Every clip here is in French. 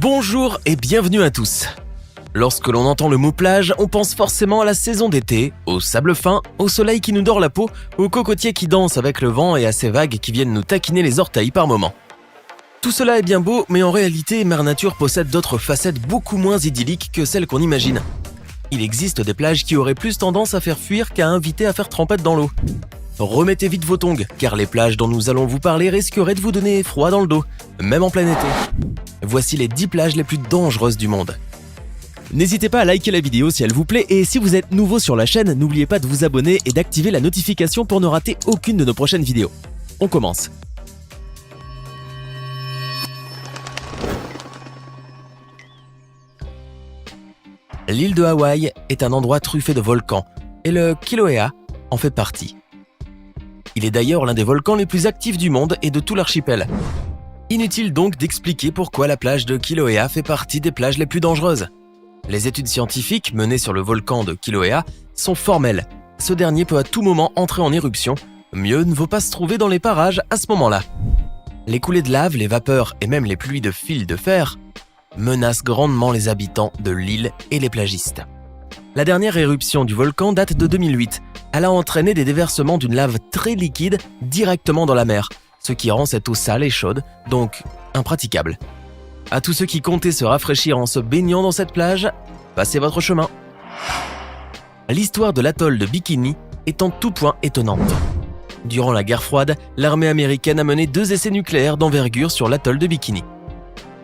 Bonjour et bienvenue à tous. Lorsque l'on entend le mot plage, on pense forcément à la saison d'été, au sable fin, au soleil qui nous dore la peau, aux cocotiers qui dansent avec le vent et à ces vagues qui viennent nous taquiner les orteils par moments. Tout cela est bien beau, mais en réalité, Mère Nature possède d'autres facettes beaucoup moins idylliques que celles qu'on imagine. Il existe des plages qui auraient plus tendance à faire fuir qu'à inviter à faire trempette dans l'eau. Remettez vite vos tongs, car les plages dont nous allons vous parler risqueraient de vous donner froid dans le dos, même en plein été. Voici les 10 plages les plus dangereuses du monde. N'hésitez pas à liker la vidéo si elle vous plaît et si vous êtes nouveau sur la chaîne, n'oubliez pas de vous abonner et d'activer la notification pour ne rater aucune de nos prochaines vidéos. On commence. L'île de Hawaï est un endroit truffé de volcans et le Kilauea en fait partie. Il est d'ailleurs l'un des volcans les plus actifs du monde et de tout l'archipel. Inutile donc d'expliquer pourquoi la plage de Kilauea fait partie des plages les plus dangereuses. Les études scientifiques menées sur le volcan de Kilauea sont formelles. Ce dernier peut à tout moment entrer en éruption. Mieux ne vaut pas se trouver dans les parages à ce moment-là. Les coulées de lave, les vapeurs et même les pluies de fils de fer menacent grandement les habitants de l'île et les plagistes. La dernière éruption du volcan date de 2008. Elle a entraîné des déversements d'une lave très liquide directement dans la mer, ce qui rend cette eau sale et chaude, donc impraticable. À tous ceux qui comptaient se rafraîchir en se baignant dans cette plage, passez votre chemin. L'histoire de l'atoll de Bikini est en tout point étonnante. Durant la guerre froide, l'armée américaine a mené 2 essais nucléaires d'envergure sur l'atoll de Bikini.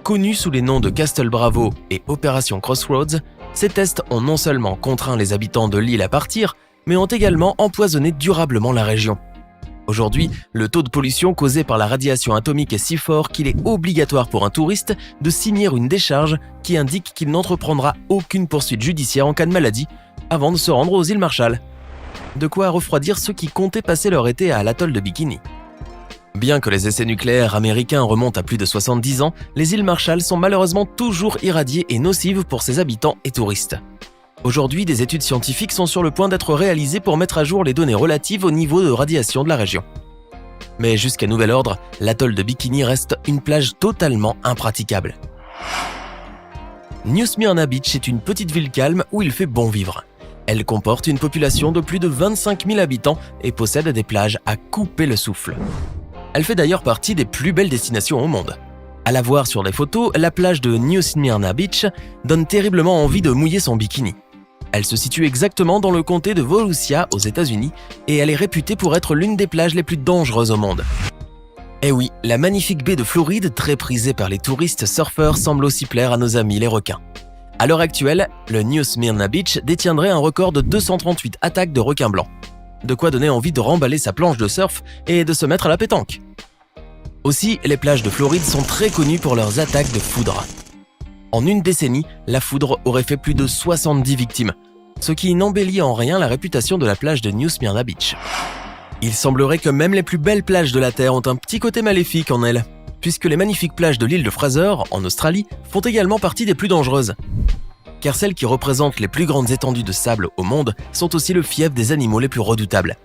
Connus sous les noms de Castle Bravo et Opération Crossroads, ces tests ont non seulement contraint les habitants de l'île à partir, mais ont également empoisonné durablement la région. Aujourd'hui, le taux de pollution causé par la radiation atomique est si fort qu'il est obligatoire pour un touriste de signer une décharge qui indique qu'il n'entreprendra aucune poursuite judiciaire en cas de maladie avant de se rendre aux îles Marshall. De quoi refroidir ceux qui comptaient passer leur été à l'atoll de Bikini. Bien que les essais nucléaires américains remontent à plus de 70 ans, les îles Marshall sont malheureusement toujours irradiées et nocives pour ses habitants et touristes. Aujourd'hui, des études scientifiques sont sur le point d'être réalisées pour mettre à jour les données relatives au niveau de radiation de la région. Mais jusqu'à nouvel ordre, l'atoll de Bikini reste une plage totalement impraticable. New Smyrna Beach est une petite ville calme où il fait bon vivre. Elle comporte une population de plus de 25 000 habitants et possède des plages à couper le souffle. Elle fait d'ailleurs partie des plus belles destinations au monde. À la voir sur les photos, la plage de New Smyrna Beach donne terriblement envie de mouiller son bikini. Elle se situe exactement dans le comté de Volusia aux États-Unis et elle est réputée pour être l'une des plages les plus dangereuses au monde. Eh oui, la magnifique baie de Floride, très prisée par les touristes surfeurs, semble aussi plaire à nos amis les requins. À l'heure actuelle, le New Smyrna Beach détiendrait un record de 238 attaques de requins blancs. De quoi donner envie de remballer sa planche de surf et de se mettre à la pétanque. Aussi, les plages de Floride sont très connues pour leurs attaques de foudre. En une décennie, la foudre aurait fait plus de 70 victimes, ce qui n'embellit en rien la réputation de la plage de New Smyrna Beach. Il semblerait que même les plus belles plages de la Terre ont un petit côté maléfique en elles, puisque les magnifiques plages de l'île de Fraser, en Australie, font également partie des plus dangereuses. Car celles qui représentent les plus grandes étendues de sable au monde sont aussi le fief des animaux les plus redoutables.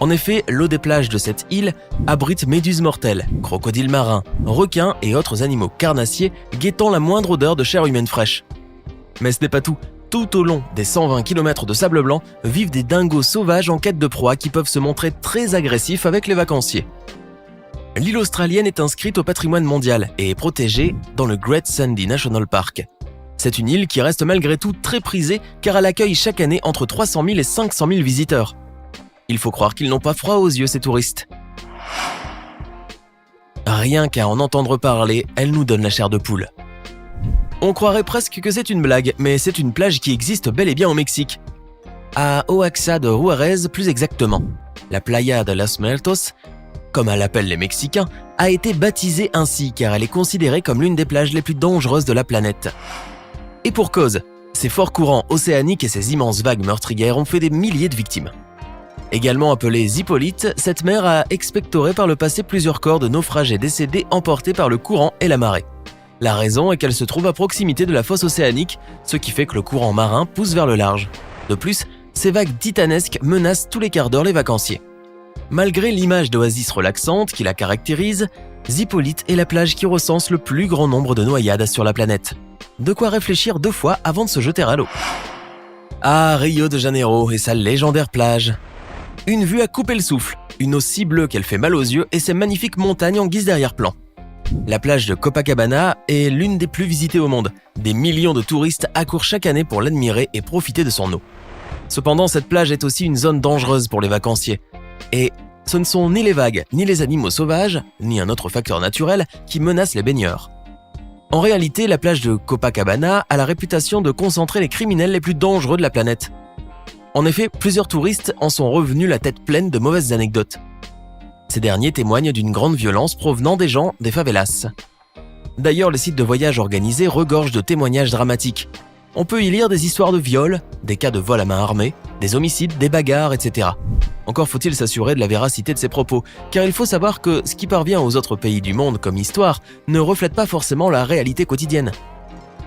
En effet, l'eau des plages de cette île abrite méduses mortelles, crocodiles marins, requins et autres animaux carnassiers guettant la moindre odeur de chair humaine fraîche. Mais ce n'est pas tout. Tout au long des 120 km de sable blanc vivent des dingos sauvages en quête de proie qui peuvent se montrer très agressifs avec les vacanciers. L'île australienne est inscrite au patrimoine mondial et est protégée dans le Great Sandy National Park. C'est une île qui reste malgré tout très prisée car elle accueille chaque année entre 300 000 et 500 000 visiteurs. Il faut croire qu'ils n'ont pas froid aux yeux, ces touristes. Rien qu'à en entendre parler, elle nous donne la chair de poule. On croirait presque que c'est une blague, mais c'est une plage qui existe bel et bien au Mexique. À Oaxaca de Juárez, plus exactement. La Playa de los Muertos, comme elle l'appellent les Mexicains, a été baptisée ainsi car elle est considérée comme l'une des plages les plus dangereuses de la planète. Et pour cause, ses forts courants océaniques et ses immenses vagues meurtrières ont fait des milliers de victimes. Également appelée Zipolite, cette mer a expectoré par le passé plusieurs corps de naufragés décédés emportés par le courant et la marée. La raison est qu'elle se trouve à proximité de la fosse océanique, ce qui fait que le courant marin pousse vers le large. De plus, ces vagues titanesques menacent tous les quarts d'heure les vacanciers. Malgré l'image d'oasis relaxante qui la caractérise, Zipolite est la plage qui recense le plus grand nombre de noyades sur la planète. De quoi réfléchir 2 fois avant de se jeter à l'eau. Ah, Rio de Janeiro et sa légendaire plage. Une vue à couper le souffle, une eau si bleue qu'elle fait mal aux yeux et ses magnifiques montagnes en guise d'arrière-plan. La plage de Copacabana est l'une des plus visitées au monde. Des millions de touristes accourent chaque année pour l'admirer et profiter de son eau. Cependant, cette plage est aussi une zone dangereuse pour les vacanciers. Et ce ne sont ni les vagues, ni les animaux sauvages, ni un autre facteur naturel qui menacent les baigneurs. En réalité, la plage de Copacabana a la réputation de concentrer les criminels les plus dangereux de la planète. En effet, plusieurs touristes en sont revenus la tête pleine de mauvaises anecdotes. Ces derniers témoignent d'une grande violence provenant des gens des favelas. D'ailleurs, les sites de voyage organisés regorgent de témoignages dramatiques. On peut y lire des histoires de viols, des cas de vol à main armée, des homicides, des bagarres, etc. Encore faut-il s'assurer de la véracité de ces propos, car il faut savoir que ce qui parvient aux autres pays du monde comme histoire ne reflète pas forcément la réalité quotidienne.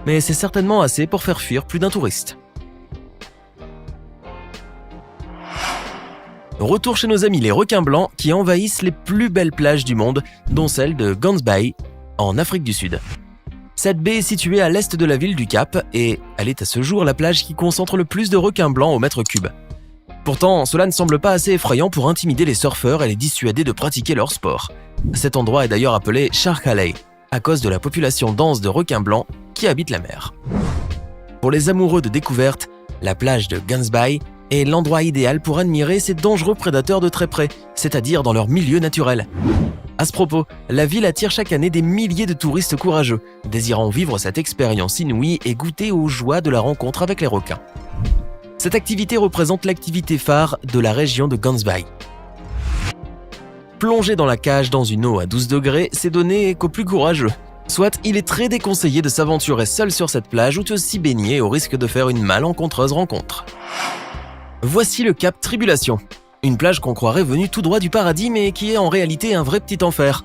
Mais c'est certainement assez pour faire fuir plus d'un touriste. Retour chez nos amis les requins blancs qui envahissent les plus belles plages du monde, dont celle de Gans Bay, en Afrique du Sud. Cette baie est située à l'est de la ville du Cap et elle est à ce jour la plage qui concentre le plus de requins blancs au mètre cube. Pourtant, cela ne semble pas assez effrayant pour intimider les surfeurs et les dissuader de pratiquer leur sport. Cet endroit est d'ailleurs appelé Shark Alley, à cause de la population dense de requins blancs qui habitent la mer. Pour les amoureux de découverte, la plage de Gans Bay est l'endroit idéal pour admirer ces dangereux prédateurs de très près, c'est-à-dire dans leur milieu naturel. À ce propos, la ville attire chaque année des milliers de touristes courageux, désirant vivre cette expérience inouïe et goûter aux joies de la rencontre avec les requins. Cette activité représente l'activité phare de la région de Gans Bay. Plonger dans la cage dans une eau à 12 degrés, c'est donné qu'aux plus courageux. Soit il est très déconseillé de s'aventurer seul sur cette plage ou de s'y baigner au risque de faire une malencontreuse rencontre. Voici le Cap Tribulation. Une plage qu'on croirait venue tout droit du paradis mais qui est en réalité un vrai petit enfer.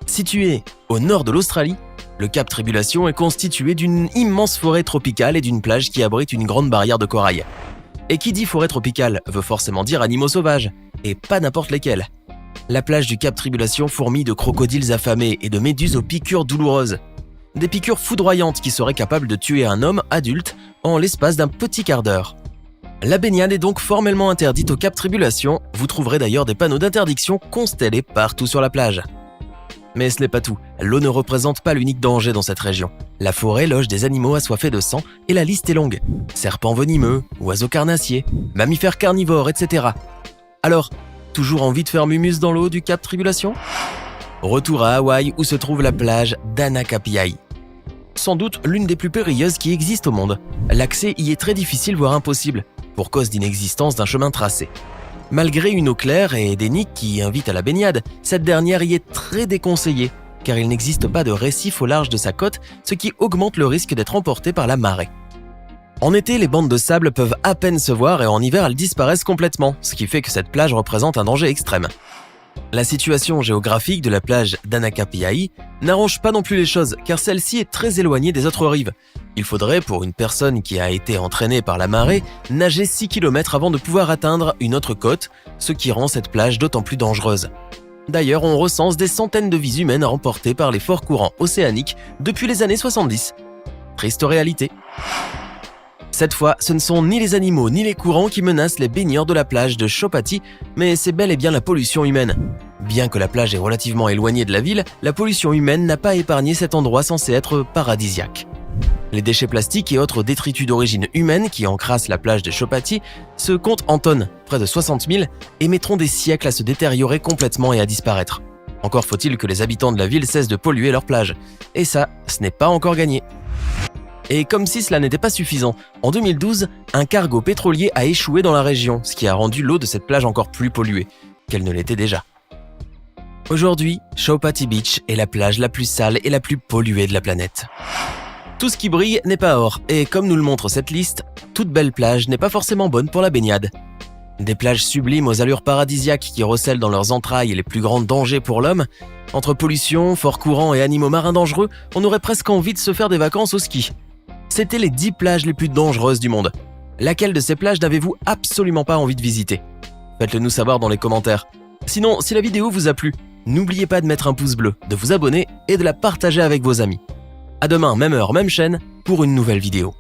Situé au nord de l'Australie, le Cap Tribulation est constitué d'une immense forêt tropicale et d'une plage qui abrite une grande barrière de corail. Et qui dit forêt tropicale veut forcément dire animaux sauvages, et pas n'importe lesquels. La plage du Cap Tribulation fourmille de crocodiles affamés et de méduses aux piqûres douloureuses. Des piqûres foudroyantes qui seraient capables de tuer un homme adulte en l'espace d'un petit quart d'heure. La baignade est donc formellement interdite au Cap Tribulation, vous trouverez d'ailleurs des panneaux d'interdiction constellés partout sur la plage. Mais ce n'est pas tout, l'eau ne représente pas l'unique danger dans cette région. La forêt loge des animaux assoiffés de sang et la liste est longue. Serpents venimeux, oiseaux carnassiers, mammifères carnivores, etc. Alors, toujours envie de faire mumus dans l'eau du Cap Tribulation ? Retour à Hawaï où se trouve la plage d'Anakapiai. Sans doute l'une des plus périlleuses qui existent au monde. L'accès y est très difficile voire impossible, pour cause d'inexistence d'un chemin tracé. Malgré une eau claire et des nids qui invitent à la baignade, cette dernière y est très déconseillée, car il n'existe pas de récif au large de sa côte, ce qui augmente le risque d'être emporté par la marée. En été, les bandes de sable peuvent à peine se voir et en hiver, elles disparaissent complètement, ce qui fait que cette plage représente un danger extrême. La situation géographique de la plage d'Anakapiai n'arrange pas non plus les choses, car celle-ci est très éloignée des autres rives. Il faudrait, pour une personne qui a été entraînée par la marée, nager 6 km avant de pouvoir atteindre une autre côte, ce qui rend cette plage d'autant plus dangereuse. D'ailleurs, on recense des centaines de vies humaines remportées par les forts courants océaniques depuis les années 70. Triste réalité. Cette fois, ce ne sont ni les animaux ni les courants qui menacent les baigneurs de la plage de Chopati, mais c'est bel et bien la pollution humaine. Bien que la plage est relativement éloignée de la ville, la pollution humaine n'a pas épargné cet endroit censé être paradisiaque. Les déchets plastiques et autres détritus d'origine humaine qui encrassent la plage de Chopati se comptent en tonnes, près de 60 000, et mettront des siècles à se détériorer complètement et à disparaître. Encore faut-il que les habitants de la ville cessent de polluer leur plage. Et ça, ce n'est pas encore gagné. Et comme si cela n'était pas suffisant, en 2012, un cargo pétrolier a échoué dans la région, ce qui a rendu l'eau de cette plage encore plus polluée qu'elle ne l'était déjà. Aujourd'hui, Chopati Beach est la plage la plus sale et la plus polluée de la planète. Tout ce qui brille n'est pas or, et comme nous le montre cette liste, toute belle plage n'est pas forcément bonne pour la baignade. Des plages sublimes aux allures paradisiaques qui recèlent dans leurs entrailles les plus grands dangers pour l'homme, entre pollution, forts courants et animaux marins dangereux, on aurait presque envie de se faire des vacances au ski. C'était les 10 plages les plus dangereuses du monde. Laquelle de ces plages n'avez-vous absolument pas envie de visiter ? Faites-le nous savoir dans les commentaires. Sinon, si la vidéo vous a plu, n'oubliez pas de mettre un pouce bleu, de vous abonner et de la partager avec vos amis. À demain, même heure, même chaîne, pour une nouvelle vidéo.